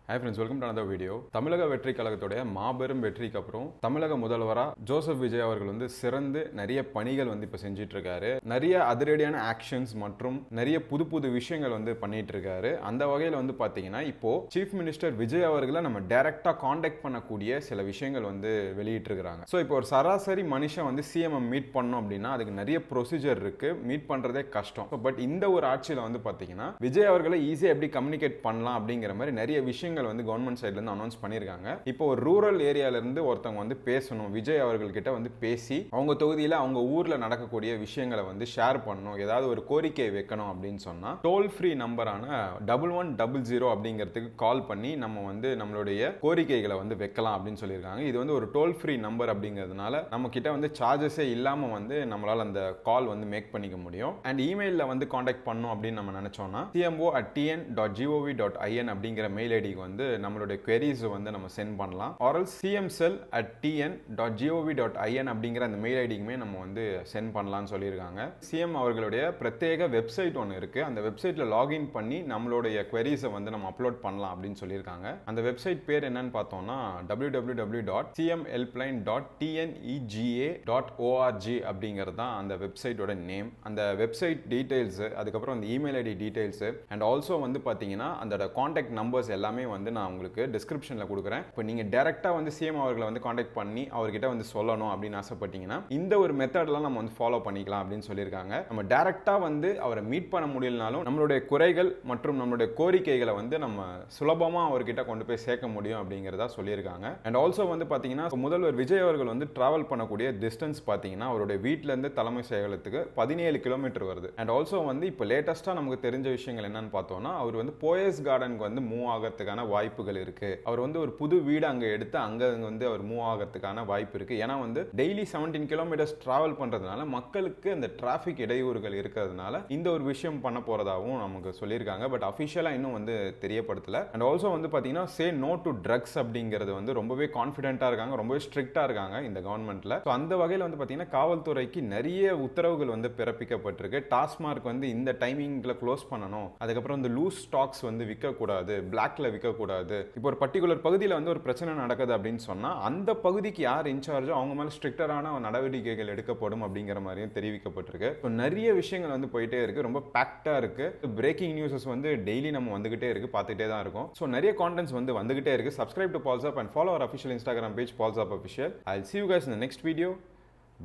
Hi friends, welcome to another video. தமிழக வெற்றி கழகத்துடைய மாபெரும் வெற்றிக்கு அப்புறம் தமிழக முதல்வரா ஜோசப் விஜய் அவர்கள் வந்து சிறந்து நிறைய பணிகள் வந்து இப்ப செஞ்சிட்டு இருக்காரு. நிறைய அதிரடியான ஆக்ஷன்ஸ் மற்றும் நிறைய புது புது விஷயங்கள் வந்து பண்ணிட்டு இருக்காரு. அந்த வகையில வந்து பாத்தீங்கன்னா இப்போ சீஃப் மினிஸ்டர் விஜய் அவர்களை நம்ம டைரக்டா காண்டாக்ட் பண்ணக்கூடிய சில விஷயங்கள் வந்து வெளியிட்டு இருக்காங்க. ஸோ இப்போ ஒரு சராசரி மனுஷன் வந்து சிஎம் மீட் பண்ணோம் அப்படின்னா அதுக்கு நிறைய ப்ரொசீஜர் இருக்கு. மீட் பண்றதே கஷ்டம். பட் இந்த ஒரு ஆட்சியில் வந்து பாத்தீங்கன்னா விஜய் அவர்களை ஈஸியா எப்படி கம்யூனிகேட் பண்ணலாம் அப்படிங்கிற மாதிரி நிறைய விஷயங்கள் வந்து கவர்மெண்ட் சைடுல இருந்து அனௌன்ஸ் பண்ணிருக்காங்க. இப்போ ஒரு ரூரல் ஏரியால இருந்து ஒருத்தவங்க வந்து பேசணும், விஜய் அவர்கள் கிட்ட வந்து பேசி அவங்க தொகுதியில அவங்க ஊர்ல நடக்கக்கூடிய விஷயங்களை வந்து ஷேர் பண்ணணும், ஏதாவது ஒரு கோரிக்கை வைக்கணும் அப்படின்னு சொன்னா டோல் ஃப்ரீ நம்பரான 1100 அப்படிங்கிறதுக்கு கால் பண்ணி நம்ம வந்து நம்மளுடைய கோரிக்கைகளை வந்து வைக்கலாம் அப்படின்னு சொல்லியிருக்காங்க. இது வந்து ஒரு டோல் ஃப்ரீ நம்பர் அப்படிங்கிறதுனால நம்ம கிட்ட வந்து சார்ஜஸே இல்லாம வந்து நம்மளால அந்த கால் வந்து மேக் பண்ணிக்க முடியும். அண்ட் இமெயில வந்து காண்டாக்ட் பண்ணணும் அப்படின்னு நம்ம நினைச்சோம்னா cmo@tn.gov.in அப்படிங்கிற மெயில் ஐடிக்கு வந்து நம்மளுடைய queries வந்து நம்ம சென்ட் பண்ணலாம். ஆர் எல்ஸ் cmcell@tn.gov.in அப்படிங்கிற அந்த மெயில் ஐடிக்குமே நம்ம வந்து சென்ட் பண்ணலாம்னு சொல்லியிருக்காங்க. சிஎம் அவர்களுடைய பிரத்யேக வெப்சைட் ஒன்று இருக்கு. அந்த வெப்சைட்ல லாகின் பண்ணி நம்மளுடைய queries வந்து நம்ம அப்லோட் பண்ணலாம் அப்படின்னு சொல்லியிருக்காங்க. அந்த வெப்சைட் பேர் என்னன்னு பார்த்தோம்னா www.cmhelpline.tnega.org அப்படிங்கிறது தான் அந்த வெப்சைட்டோட நேம். அந்த வெப்சைட் டீடைல்ஸ், அதுக்கப்புறம் அந்த email ID details and also வந்து பார்த்தீங்கன்னா அந்த காண்டாக்ட் நம்பர்ஸ் எல்லாமே வந்து நான் உங்களுக்கு டிஸ்கிரிப்ஷன்ல கொடுக்குறேன். இப்போ நீங்க டைரக்டா வந்து சிஎம் அவர்களை வந்து காண்டாக்ட் பண்ணி அவர்கிட்ட வந்து சொல்லணும் அப்படின்னு ஆசைப்பட்டீங்கன்னா இந்த ஒரு மெத்தட்லாம் நம்ம வந்து ஃபாலோ பண்ணிக்கலாம் அப்படின்னு சொல்லியிருக்காங்க. நம்ம டைரக்டா வந்து அவரை மீட் பண்ண முடியலனாலும் நம்மளுடைய குறைகள் மற்றும் நம்மளுடைய கோரிக்கைகளை வந்து நம்ம சுலபமா அவர்கிட்ட கொண்டு போய் சேர்க்க முடியும் அப்படிங்கிறதா சொல்லியிருக்காங்க. அண்ட் ஆல்சோ வந்து பாத்தீங்கன்னா முதல்வர் விஜய் அவர்கள் வந்து டிராவல் பண்ணக்கூடிய டிஸ்டன்ஸ் பாத்தீங்கன்னா அவருடைய வீட்டில இருந்து தலைமை செயலகத்துக்கு 17 கிலோமீட்டர் வருது. அண்ட் ஆல்சோ வந்து இப்போ லேட்டஸ்டா நமக்கு தெரிஞ்ச விஷயங்கள் என்னன்னு பார்த்தோம்னா அவர் வந்து போயஸ் கார்டனுக்கு வந்து மூவ் ஆகிறதுக்கான வாய்ப்புகள் இருக்கு. அவர் வந்து ஒரு புது வீடு அங்க எடுத்து அங்க வந்து அவர் மூவ் ஆகிறதுக்கான வாய்ப்பு இருக்கு. ஏன்னா வந்து டெய்லி 17 கிலோமீட்டர்ஸ் டிராவல் பண்றதுனால மக்களுக்கு அந்த டிராபிக் இடையூறுகள் இருக்கிறதுனால இந்த ஒரு விஷயம் பண்ண போறதாகவும் நமக்கு சொல்லியிருக்காங்க. பட் அபிஷியலா இன்னும் வந்து தெரியப்படுத்தல. அண்ட் ஆல்சோ வந்து பாத்தீங்கன்னா சே நோ டு ட்ரக்ஸ் அப்படிங்கிறது வந்து ரொம்பவே கான்ஃபிடென்ட்டா இருக்காங்க, ரொம்பவே ஸ்ட்ரிக்ட்டா இருக்காங்க இந்த கவர்மெண்ட்ல. ஸோ அந்த வகையில் வந்து பாத்தீங்கன்னா காவல்துறைக்கு நிறைய உத்தரவுகள் வந்து பிறப்பிக்கப்பட்டிருக்கு. டாஸ்மார்க் வந்து இந்த டைமிங்ல க்ளோஸ் பண்ணணும், அதுக்கப்புறம் இந்த லூஸ் ஸ்டாக்ஸ் வந்து விற்கக்கூடாது, பிளாக்ல விற்கக்கூடாது. இப்போ ஒரு பர்டிகுலர் பகுதியில் வந்து ஒரு பிரச்சனை நடக்குது அப்படின்னு சொன்னா அந்த பகுதிக்கு யார் இன்சார்ஜோ அவங்க மேல ஸ்ட்ரிக்டரான நடவடிக்கைகள் எடுக்கப்படும் அப்படிங்கிற மாதிரியும் தெரிவிக்கப்பட்டிருக்கு. ஸோ நிறைய விஷயங்கள் வந்து போயிட்டே இருக்கு, ரொம்ப பேக்டா இருக்கு. பிரேக்கிங் நியூஸஸ் வந்து டெய்லி நம்ம வந்துகிட்டே இருக்கு, பார்த்துட்டே தான் இருக்கும். ஸோ நிறைய கான்டென்ட்ஸ் வந்து வந்துகிட்டே இருக்கு. Subscribe to balls up and follow our official Instagram page balls up official. I will see you guys in the next video.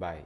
Bye.